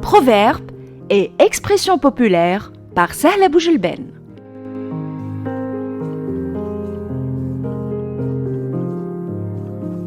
Proverbes et expressions populaires par Sahla Boujelben.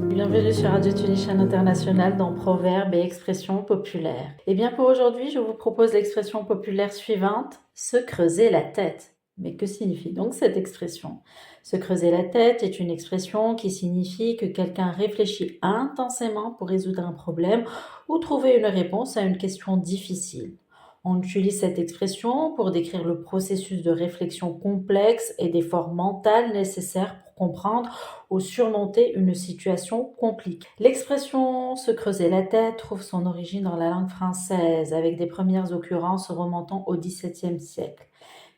Bienvenue sur Radio Tunis International dans Proverbes et expressions populaires. Et bien pour aujourd'hui, je vous propose l'expression populaire suivante, se creuser la tête. Mais que signifie donc cette expression? Se creuser la tête est une expression qui signifie que quelqu'un réfléchit intensément pour résoudre un problème ou trouver une réponse à une question difficile. On utilise cette expression pour décrire le processus de réflexion complexe et d'effort mental nécessaire pour comprendre ou surmonter une situation compliquée. L'expression se creuser la tête trouve son origine dans la langue française, avec des premières occurrences remontant au XVIIe siècle.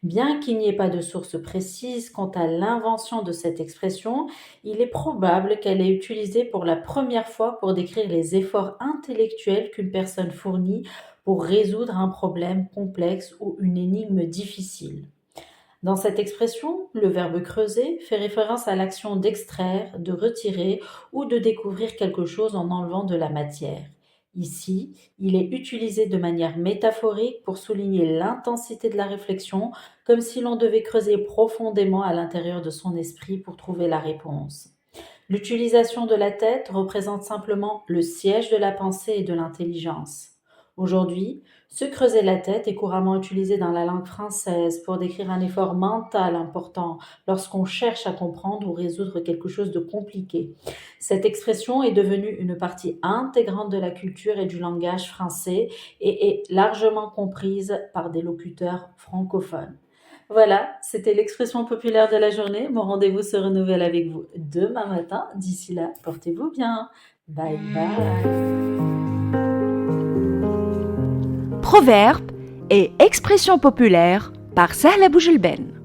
Bien qu'il n'y ait pas de source précise quant à l'invention de cette expression, il est probable qu'elle est utilisée pour la première fois pour décrire les efforts intellectuels qu'une personne fournit pour résoudre un problème complexe ou une énigme difficile. Dans cette expression, le verbe creuser fait référence à l'action d'extraire, de retirer ou de découvrir quelque chose en enlevant de la matière. Ici, il est utilisé de manière métaphorique pour souligner l'intensité de la réflexion, comme si l'on devait creuser profondément à l'intérieur de son esprit pour trouver la réponse. L'utilisation de la tête représente simplement le siège de la pensée et de l'intelligence. Aujourd'hui, se creuser la tête est couramment utilisé dans la langue française pour décrire un effort mental important lorsqu'on cherche à comprendre ou résoudre quelque chose de compliqué. Cette expression est devenue une partie intégrante de la culture et du langage français et est largement comprise par des locuteurs francophones. Voilà, c'était l'expression populaire de la journée. Mon rendez-vous se renouvelle avec vous demain matin. D'ici là, portez-vous bien. Bye bye. Proverbes et expressions populaires par Sahla Boujelben.